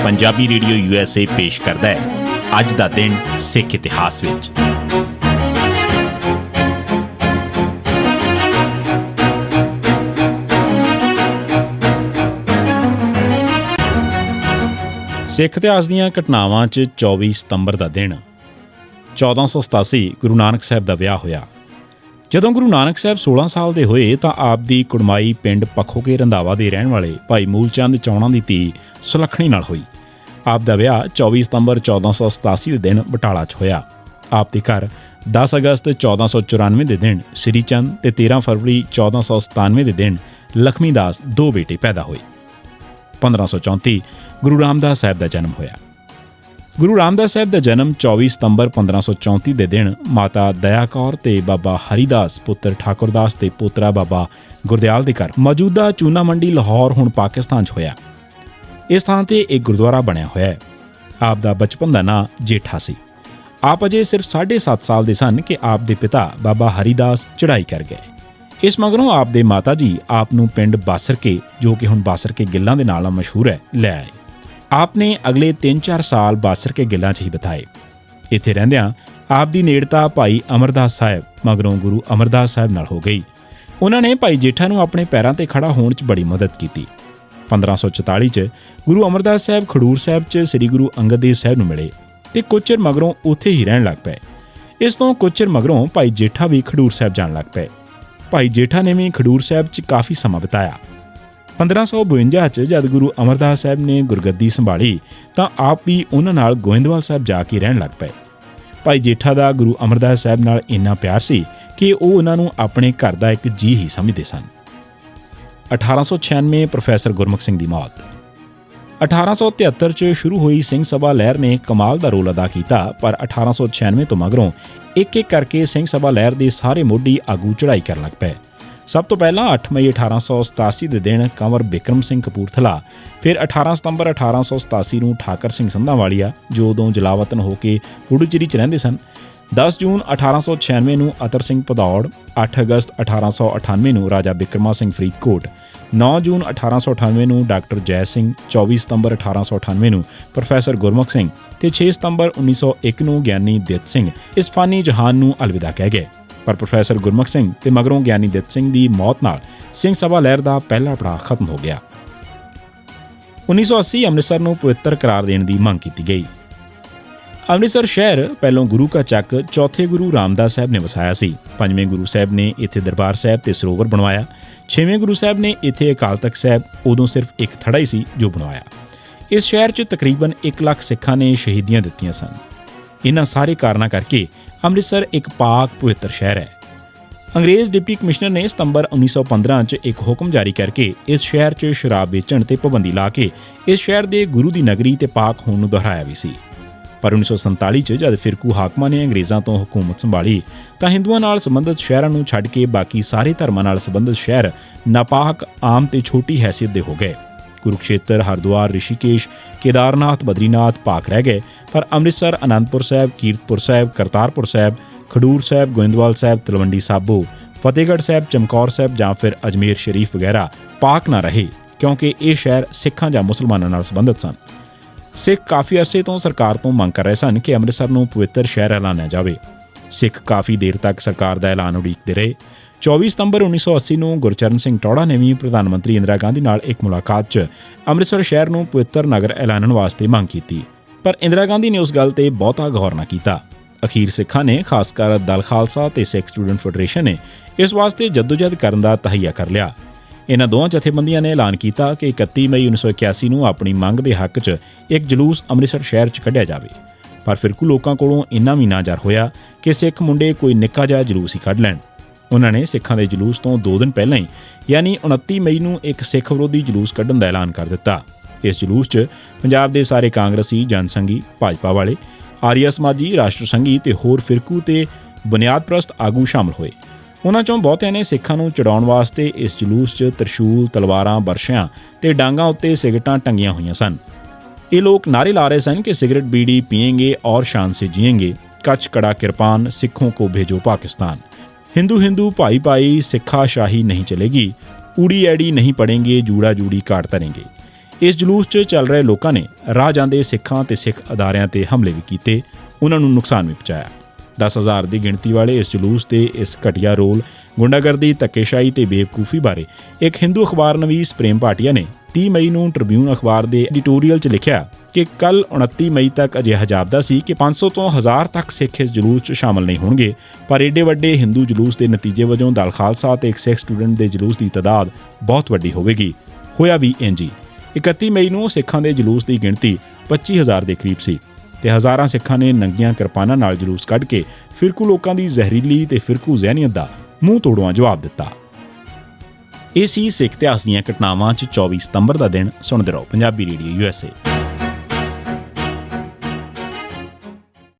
Punjabi radio USA पेश करता है अज दा दिन सिख इतिहास विच। सिख इतिहास दीआं घटनावां च 24 सितंबर का दिन 1487 गुरु नानक साहब का विआह होया। जदों गुरु नानक साहब 16 साल के होए तां आप दी कुड़माई पिंड पखोके रंधावा के रहने वाले भाई मूलचंद चौहान की धी सुलखणी नाल होई। आप दा विआह 24 सितंबर 1487 के दिन बटाला च होया। आप दे घर 10 अगस्त 1494 के दिन श्रीचंद ते 13 फरवरी 1497 के दिन लक्ष्मीदास दो बेटे पैदा होए। 1534 गुरु रामदास साहब का जन्म होया। गुरु रामदास साहब का जन्म 24 सितंबर 1534 के दिन माता दया कौर ते बाबा हरिदास पुत्र ठाकुरदास ते पोतरा बाबा गुरदयाल के घर मौजूदा चूना मंडी लाहौर हुण पाकिस्तान च होया। इस थां ते एक गुरुद्वारा बनया होया है। आप दा बचपन का नां जेठा सी। आप अजे सिर्फ 7.5 साल के सन कि आप दे पिता बाबा हरिदास चढ़ाई कर गए। इस मगरों आप दे माता जी आप नूं पिंड बासरके, जो कि हुण बासरके गिल्लां दे नाल मशहूर है, लै आए। आपने अगले 3-4 साल बासरके गिल्लां च ही बिताए। इत्थे रहिंदियां आप दी नेड़ता भाई अमरदास साहब मगरों गुरु अमरदास साहब नाल हो गई। उन्होंने भाई जेठा नूं अपने पैरां ते खड़ा होण च बड़ी मदद की। 1544 च गुरु अमरदास साहब खडूर साहब च श्री गुरु अंगद देव साहब नूं मिले ते कुछ चिर मगरों उत्थे ही रहण लग पए। इस तों कुछ चिर मगरों भाई जेठा भी खडूर साहब जाण लग पए। भाई जेठा ने भी खडूर साहब च काफ़ी समा बिताया। 1552 च जद गुरु अमरदास साहब ने गुरगद्दी संभाली तां आप भी उन्हां नाल गोइंदवाल साहब जाके रहण लग पए। भाई जेठा दा गुरु अमरदास साहब नाल इन्ना प्यार सी कि ਉਹ उन्हां नूं अपने घर दा एक जी ही समझदे सन। 1896 प्रोफैसर गुरमुख सिंह दी मौत। 1873 च शुरू हुई सिंह सभा लहर ने कमाल दा रोल अदा किया, पर 1896 तो मगरों एक एक करके सिंह सभा लहर के सारे मोढी आगू चढ़ाई कर लग पे। सब तो पहला 8 मई 1887 के दिन कंवर बिक्रम सिंह कपूरथला, फिर 18 सितंबर 1887 ਨੂੰ ठाकर सिंह संधावालिया, जो उदों जलावतन होकर पुडुचेरी च रहिंदे सन। 10 जून 1896 ਨੂੰ अतर सिंह भदौड़, 8 अगस्त 1898 ਨੂੰ राजा बिक्रमा सिंह फरीदकोट, 9 जून 1898 ਨੂੰ डॉक्टर जय सिंह, 24 सितंबर 1898 ਨੂੰ प्रोफैसर गुरमुख सिंह ਤੇ 6 सितंबर 1901 ਨੂੰ ਗਿਆਨੀ ਦਿੱਤ ਸਿੰਘ ਇਸ ਫਾਨੀ ਜਹਾਨ ਨੂੰ ਅਲਵਿਦਾ ਕਹਿ ਗਏ। पर प्रोफैसर गुरमुख सिंह ते मगरों ਗਿਆਨੀ ਦਿੱਤ ਸਿੰਘ ਦੀ मौत नाल सिंह सभा लहर का पहला पड़ाव खत्म हो गया। 1980 ਅੰਮ੍ਰਿਤਸਰ ਨੂੰ पवित्र करार देने की मंग की गई। ਅੰਮ੍ਰਿਤਸਰ शहर पहलों गुरु का चक चौथे गुरु रामदास साहब ने वसाया सी। 5वें गुरु साहब ने इत्थे दरबार साहब ते सरोवर बनवाया। 6वें गुरु साहब ने इत्थे अकाल तख्त साहब उदों सिर्फ एक थड़ा ही सी जो बनवाया। इस शहर च तकरीबन 1 ਲੱਖ सिखां ने शहीदियां दित्तियां सन। इन्हां सारे कारणों करके ਅੰਮ੍ਰਿਤਸਰ एक पाक पवित्र शहर है। अंग्रेज़ डिप्टी कमिश्नर ने सितंबर 1915 च एक हुक्म जारी करके इस शहर च शराब बेचण ते पाबंदी ला के इस शहर के गुरु की नगरी ते पाक होण नूं दोहराया भी सी। पर 1947 च जद फिरकू हाकमां ने अंग्रेज़ों तो हुकूमत संभाली तां हिंदुआं नाल संबंधित शहरां नूं छड्ड के बाकी सारे धर्मां नाल संबंधित शहर नापाक, आम ते छोटी हैसियत दे हो गए। कुरुक्षेत्र, हरिद्वार, ऋषिकेश, केदारनाथ, बद्रीनाथ पाक रह गए, पर अमृतसर, आनंदपुर साहब, कीरतपुर साहब, करतारपुर साहब, खडूर साहब, गोइंदवाल साहब, तलवंडी साबो, फतेहगढ़ साहब, चमकौर साहब जां फिर अजमेर शरीफ वगैरह पाक ना रहे, क्योंकि ये शहर सिखां जां मुसलमानां नाल संबंधित सन। सिख काफ़ी अरसे तो सरकार तो मंग कर रहे सन कि अमृतसर नूं पवित्र शहर ऐलानिया जाए। सिख काफ़ी देर तक सरकार का ऐलान उड़ीकते रहे। 24 सितंबर 1980 ਨੂੰ ਗੁਰਚਰਨ ਸਿੰਘ ਟੌੜਾ ਨੇ ਵੀ ਪ੍ਰਧਾਨ ਮੰਤਰੀ ਇੰਦਰਾ ਗਾਂਧੀ ਨਾਲ ਇੱਕ ਮੁਲਾਕਾਤ 'ਚ ਅੰਮ੍ਰਿਤਸਰ ਸ਼ਹਿਰ ਨੂੰ ਪਵਿੱਤਰ ਨਗਰ ਐਲਾਨਣ ਵਾਸਤੇ ਮੰਗ ਕੀਤੀ, ਪਰ ਇੰਦਰਾ ਗਾਂਧੀ ਨੇ ਉਸ ਗੱਲ ਤੇ ਬਹੁਤਾ ਗੌਰ ਨਾ ਕੀਤਾ। ਅਖੀਰ ਸਿੱਖਾਂ ਨੇ, ਖਾਸ ਕਰ ਦਲ ਖਾਲਸਾ ਤੇ ਸਿੱਖ ਸਟੂਡੈਂਟ ਫੈਡਰੇਸ਼ਨ ਨੇ ਇਸ ਵਾਸਤੇ ਜੱਦੋਜਹਿਦ ਕਰਨ ਦਾ ਤਹਈਆ ਕਰ ਲਿਆ। ਇਹਨਾਂ ਦੋਵਾਂ ਜਥੇਬੰਦੀਆਂ ਨੇ ਐਲਾਨ ਕੀਤਾ ਕਿ 31 ਮਈ 1981 ਨੂੰ ਆਪਣੀ ਮੰਗ ਦੇ ਹੱਕ 'ਚ ਇੱਕ ਜਲੂਸ ਅੰਮ੍ਰਿਤਸਰ ਸ਼ਹਿਰ 'ਚ ਕੱਢਿਆ ਜਾਵੇ, ਪਰ ਫਿਰਕੂ ਲੋਕਾਂ ਕੋਲੋਂ ਇੰਨਾ ਵੀ ਨਾ ਜਰ ਹੋਇਆ ਕਿ ਸਿੱਖ ਮੁੰਡੇ ਕੋਈ ਨਿੱਕਾ ਜਿਹਾ ਜਲੂਸ ਹੀ ਕੱਢ ਲੈਣ। ਉਹਨਾਂ ਨੇ ਸਿੱਖਾਂ ਦੇ ਜਲੂਸ ਤੋਂ 2 ਦਿਨ ਪਹਿਲਾਂ ਹੀ ਯਾਨੀ 29 ਮਈ ਨੂੰ ਇੱਕ ਸਿੱਖ ਵਿਰੋਧੀ ਜਲੂਸ ਕੱਢਣ ਦਾ ਐਲਾਨ ਕਰ ਦਿੱਤਾ। ਇਸ ਜਲੂਸ 'ਚ ਪੰਜਾਬ ਦੇ ਸਾਰੇ ਕਾਂਗਰਸੀ, ਜਨਸੰਘੀ, ਭਾਜਪਾ ਵਾਲੇ, ਆਰੀਆ ਸਮਾਜੀ, ਰਾਸ਼ਟਰ ਸੰਘੀ ਤੇ ਹੋਰ ਫਿਰਕੂ ਤੇ ਬੁਨਿਆਦਪ੍ਰਸਤ ਆਗੂ ਸ਼ਾਮਲ ਹੋਏ। ਉਹਨਾਂ 'ਚੋਂ ਬਹੁਤਿਆਂ ਨੇ ਸਿੱਖਾਂ ਨੂੰ ਚੜਾਉਣ ਵਾਸਤੇ ਇਸ ਜਲੂਸ 'ਚ ਤਰਸ਼ੂਲ, ਤਲਵਾਰਾਂ, ਬਰਸ਼ਿਆਂ ਤੇ ਡਾਂਗਾਂ ਉੱਤੇ ਸਿਗਰਟਾਂ ਟੰਗੀਆਂ ਹੋਈਆਂ ਸਨ। ये लोग नारे ला रहे सन कि सिगरेट बीड़ी पिएंगे और शान से जिएंगे, कच कड़ा किरपान, सिखों को भेजो पाकिस्तान, हिंदू हिंदू भाई भाई, सिखा शाही नहीं चलेगी, ऊड़ी ऐड़ी नहीं पड़ेंगे, जूड़ा जूड़ी काट तरेंगे। ਇਸ ਜਲੂਸ 'ਚ ਚੱਲ ਰਹੇ ਲੋਕਾਂ ਨੇ ਰਾਹ ਜਾਂਦੇ ਸਿੱਖਾਂ ਤੇ ਸਿੱਖ ਅਦਾਰਿਆਂ ਤੇ ਹਮਲੇ ਵੀ ਕੀਤੇ, ਉਹਨਾਂ ਨੂੰ ਨੁਕਸਾਨ ਵੀ ਪਹੁੰਚਾਇਆ। 10,000 ਦੀ ਗਿਣਤੀ ਵਾਲੇ ਇਸ ਜਲੂਸ ਦੇ ਇਸ ਘਟੀਆ ਰੋਲ, ਗੁੰਡਾਗਰਦੀ, ਧੱਕੇਸ਼ਾਹੀ ਤੇ ਬੇਵਕੂਫੀ ਬਾਰੇ ਇੱਕ ਹਿੰਦੂ ਅਖਬਾਰ ਨਵੀਸ ਪ੍ਰੇਮ ਭਾਟੀਆ ਨੇ 30 ਮਈ ਨੂੰ ਟ੍ਰਿਬਿਊਨ ਅਖਬਾਰ ਦੇ ਐਡੀਟੋਰੀਅਲ 'ਚ ਲਿਖਿਆ ਕਿ ਕੱਲ੍ਹ 29 ਮਈ ਤੱਕ ਅਜਿਹਾ ਜਾਪਦਾ ਸੀ ਕਿ 500 ਤੋਂ 1000 ਤੱਕ ਸਿੱਖ ਇਸ ਜਲੂਸ 'ਚ ਸ਼ਾਮਲ ਨਹੀਂ ਹੋਣਗੇ, ਪਰ ਏਡੇ ਵੱਡੇ ਹਿੰਦੂ ਜਲੂਸ ਦੇ ਨਤੀਜੇ ਵਜੋਂ ਦਲ ਖਾਲਸਾ ਤੇ ਇੱਕ ਸਿੱਖ ਸਟੂਡੈਂਟ ਦੇ ਜਲੂਸ ਦੀ ਤਾਦਾਦ ਬਹੁਤ ਵੱਡੀ ਹੋਵੇਗੀ। ਹੋਇਆ ਵੀ ਇੰਝ ਹੀ। 31 ਮਈ ਨੂੰ ਸਿੱਖਾਂ ਦੇ ਜਲੂਸ ਦੀ ਗਿਣਤੀ 25000 ਦੇ ਕਰੀਬ ਸੀ ਤੇ ਹਜ਼ਾਰਾਂ ਸਿੱਖਾਂ ਨੇ ਨੰਗੀਆਂ ਕਿਰਪਾਨਾਂ ਨਾਲ ਜਲੂਸ ਕੱਢ ਕੇ ਫਿਰਕੂ ਲੋਕਾਂ ਦੀ ਜ਼ਹਿਰੀਲੀ ਤੇ ਫਿਰਕੂ ਜ਼ਹਿਨੀਅਤ ਦਾ ਮੂੰਹ ਤੋੜਵਾਂ ਜਵਾਬ ਦਿੱਤਾ। ਇਹ ਸੀ ਸਿੱਖ ਇਤਿਹਾਸ ਦੀਆਂ ਘਟਨਾਵਾਂ 'ਚ 24 ਸਤੰਬਰ ਦਾ ਦਿਨ। ਸੁਣਦੇ ਰਹੋ ਪੰਜਾਬੀ ਰੇਡੀਓ USA।